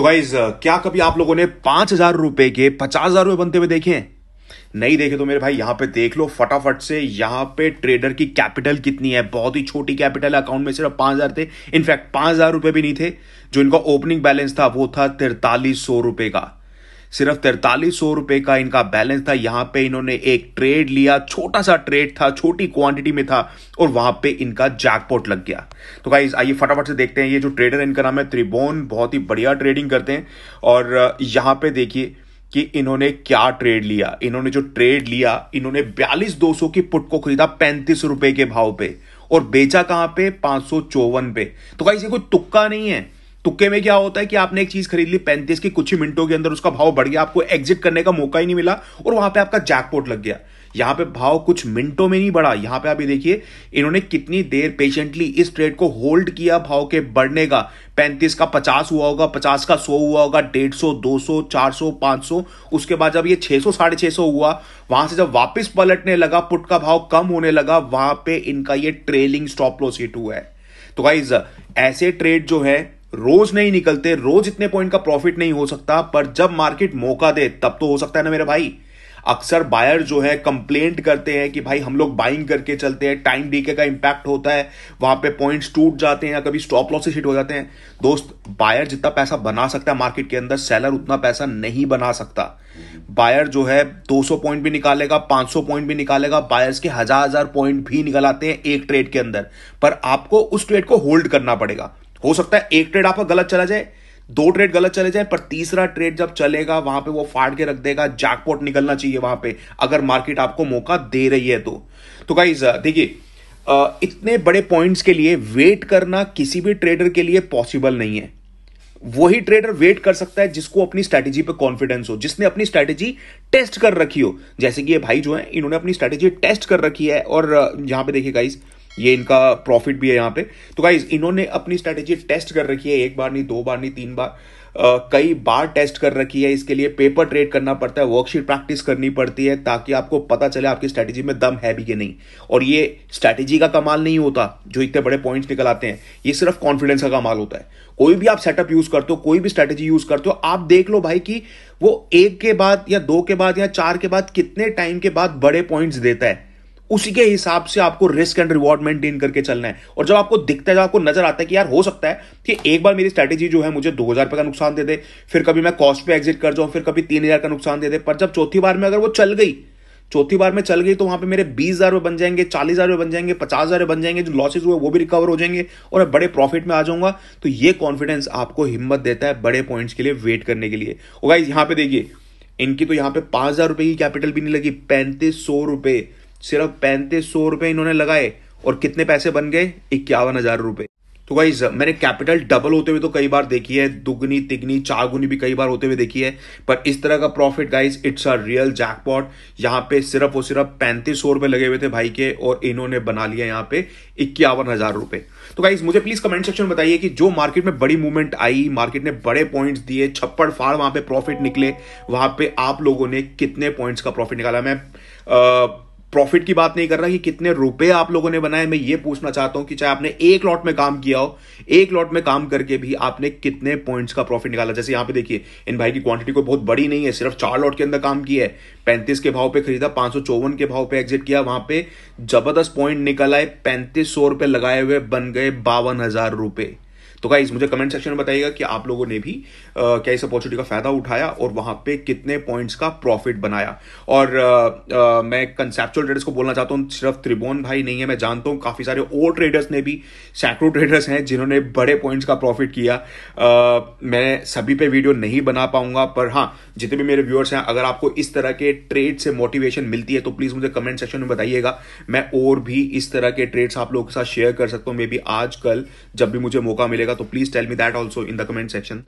तो गाइज क्या कभी आप लोगों ने 5,000 रुपए के 50,000 रुपए बनते हुए देखे हैं? नहीं देखे तो मेरे भाई यहां पे देख लो फटाफट से। यहां पे ट्रेडर की कैपिटल कितनी है? बहुत ही छोटी कैपिटल है, अकाउंट में सिर्फ 5,000 थे। इनफैक्ट 5,000 रुपए भी नहीं थे। जो इनका ओपनिंग बैलेंस था वो था 4300 रुपए का। सिर्फ 4300 रुपए का इनका बैलेंस था। यहां पे इन्होंने एक ट्रेड लिया, छोटा सा ट्रेड था, छोटी क्वांटिटी में था और वहां पे इनका जैकपॉट लग गया। तो गाइस आइए फटाफट से देखते हैं। ये जो ट्रेडर है इनका नाम है त्रिभुवन, बहुत ही बढ़िया ट्रेडिंग करते हैं। और यहां पे देखिए कि इन्होंने क्या ट्रेड लिया। इन्होंने जो ट्रेड लिया, इन्होंने 42,200 की पुट को खरीदा 35 रुपए के भाव पे और बेचा कहां पे? 554 पे। तो गाइस ये कोई तुक्का नहीं है। तुक्के में क्या होता है कि आपने एक चीज खरीद ली 35 की, कुछ ही मिनटों के अंदर उसका भाव बढ़ गया, आपको एग्जिट करने का मौका ही नहीं मिला और वहां पे आपका जैकपॉट लग गया। यहां पे भाव कुछ मिनटों में नहीं बढ़ा। यहां पे आप ये देखिए इन्होंने कितनी देर पेशेंटली इस ट्रेड को होल्ड किया। भाव के बढ़ने का 35 का 50 हुआ होगा, 50 का 100 हुआ होगा, 150, 200, 400, 500। उसके बाद जब ये 600, 650 हुआ, वहां से जब वापस पलटने लगा, पुट का भाव कम होने लगा, वहां पे इनका ये ट्रेलिंग स्टॉप लॉस हिट हुआ है। तो गाइस ऐसे ट्रेड जो है रोज नहीं निकलते, रोज इतने पॉइंट का प्रॉफिट नहीं हो सकता, पर जब मार्केट मौका दे तब तो हो सकता है ना मेरे भाई। अक्सर बायर जो है कंप्लेंट करते हैं कि भाई हम लोग बाइंग करके चलते हैं, टाइम डीके का इंपैक्ट होता है, वहां पे पॉइंट्स टूट जाते हैं या कभी स्टॉप लॉस से हिट हो जाते हैं। दोस्त, बायर जितना पैसा बना सकता है मार्केट के अंदर, सेलर उतना पैसा नहीं बना सकता। बायर जो है 200 पॉइंट भी निकालेगा, 500 पॉइंट भी निकालेगा, बायर्स के हजार पॉइंट भी निकल आते हैं एक ट्रेड के अंदर, पर आपको उस ट्रेड को होल्ड करना पड़ेगा। हो सकता है एक ट्रेड आपका गलत चला जाए, 2 ट्रेड गलत चले जाए, पर तीसरा ट्रेड जब चलेगा वहां पे वो फाड़ के रख देगा। जैकपॉट निकलना चाहिए वहां पे, अगर मार्केट आपको मौका दे रही है तो गाइस देखिए इतने बड़े पॉइंट्स के लिए वेट करना किसी भी ट्रेडर के लिए पॉसिबल नहीं है। वही ट्रेडर वेट कर सकता है जिसको अपनी स्ट्रैटेजी पे कॉन्फिडेंस हो, जिसने अपनी स्ट्रैटेजी टेस्ट कर रखी हो। जैसे कि ये भाई जो है इन्होंने अपनी स्ट्रैटेजी टेस्ट कर रखी है और यहां पे देखिए गाइस ये इनका प्रॉफिट भी है यहां पे। तो गाइस इन्होंने अपनी स्ट्रैटेजी टेस्ट कर रखी है, एक बार नहीं, 2 बार नहीं, 3 बार, कई बार टेस्ट कर रखी है। इसके लिए पेपर ट्रेड करना पड़ता है, वर्कशीट प्रैक्टिस करनी पड़ती है, ताकि आपको पता चले आपकी स्ट्रैटेजी में दम है भी कि नहीं। और ये स्ट्रैटेजी का कमाल नहीं होता जो इतने बड़े पॉइंट्स निकल आते हैं, ये सिर्फ कॉन्फिडेंस का कमाल होता है। कोई भी आप सेटअप यूज करते हो, कोई भी स्ट्रैटेजी यूज करते हो, आप देख लो भाई कि वो 1 के बाद या 2 के बाद या 4 के बाद कितने टाइम के बाद बड़े पॉइंट्स देता है। उसी के हिसाब से आपको रिस्क एंड रिवॉर्ड मेंटेन करके चलना है। और जब आपको दिखता है, जब आपको नजर आता है कि यार हो सकता है कि एक बार मेरी स्ट्रैटेजी जो है मुझे 2,000 रुपए का नुकसान दे दे, फिर कभी मैं कॉस्ट पे एग्जिट कर जाऊं, फिर कभी 3,000 का नुकसान दे दे, पर जब चौथी बार में अगर वो चल गई, चौथी बार में चल गई, तो वहां पे मेरे 20,000 रुपए बन जाएंगे, 40,000 रुपए बन जाएंगे, 50,000 रुपए बन जाएंगे, जो लॉसेज हुए वो भी रिकवर हो जाएंगे और मैं बड़े प्रॉफिट में आ जाऊंगा। तो ये कॉन्फिडेंस आपको हिम्मत देता है बड़े पॉइंट्स के लिए वेट करने के लिए। और गाइस यहां पे देखिए इनकी तो यहां पे 5,000 रुपए की कैपिटल भी नहीं लगी, 3500 रुपए, सिर्फ 3500 रुपए इन्होंने लगाए और कितने पैसे बन गए? 51,000 रुपए। तो गाइस मैंने कैपिटल डबल होते हुए तो कई बार देखी है, दुगनी तिगनी 4 गुनी भी कई बार होते हुए देखी है, पर इस तरह का profit guys it's a real jackpot. यहां पे सिर्फ और सिर्फ 3500 रुपए लगे हुए थे भाई के और इन्होंने बना लिया यहां पे 51,000 रुपए। तो गाइस मुझे प्लीज कमेंट सेक्शन में बताइए कि जो मार्केट में बड़ी मूवमेंट आई, मार्केट ने बड़े पॉइंट्स दिए, छप्पड़ फाड़ वहां पे प्रॉफिट निकले, वहां पे आप लोगों ने कितने पॉइंट्स का प्रॉफिट निकाला। मैं प्रॉफिट की बात नहीं कर रहा कि कितने रुपए आप लोगों ने बनाए, मैं ये पूछना चाहता हूं कि चाहे आपने एक लॉट में काम किया हो, एक लॉट में काम करके भी आपने कितने पॉइंट्स का प्रॉफिट निकाला। जैसे यहां पे देखिए इन भाई की क्वांटिटी कोई बहुत बड़ी नहीं है, सिर्फ 4 लॉट के अंदर काम किया है, 35 के भाव पे खरीदा, 554 के भाव पे एग्जिट किया, वहां पे जबरदस्त पॉइंट निकल आए, 3500 रुपए लगाए हुए बन गए 52,000 रुपए। तो गाइस मुझे कमेंट सेक्शन में बताइएगा कि आप लोगों ने भी क्या इस अपॉर्चुनिटी का फायदा उठाया और वहां पे कितने पॉइंट्स का प्रॉफिट बनाया। और मैं कंसेप्चुअल ट्रेडर्स को बोलना चाहता हूं, सिर्फ त्रिभुवन भाई नहीं है, मैं जानता हूं काफी सारे और ट्रेडर्स ने भी, सैकड़ों ट्रेडर्स हैं जिन्होंने बड़े पॉइंट्स का प्रॉफिट किया। मैं सभी पे वीडियो नहीं बना पाऊंगा, पर हाँ जितने भी मेरे व्यूअर्स हैं, अगर आपको इस तरह के ट्रेड से मोटिवेशन मिलती है तो प्लीज मुझे कमेंट सेक्शन में बताइएगा। मैं और भी इस तरह के ट्रेड्स आप लोगों के साथ शेयर कर सकता हूं, मे बी आज कल जब भी मुझे मौका मिलेगा। तो please tell me that also in the comment section.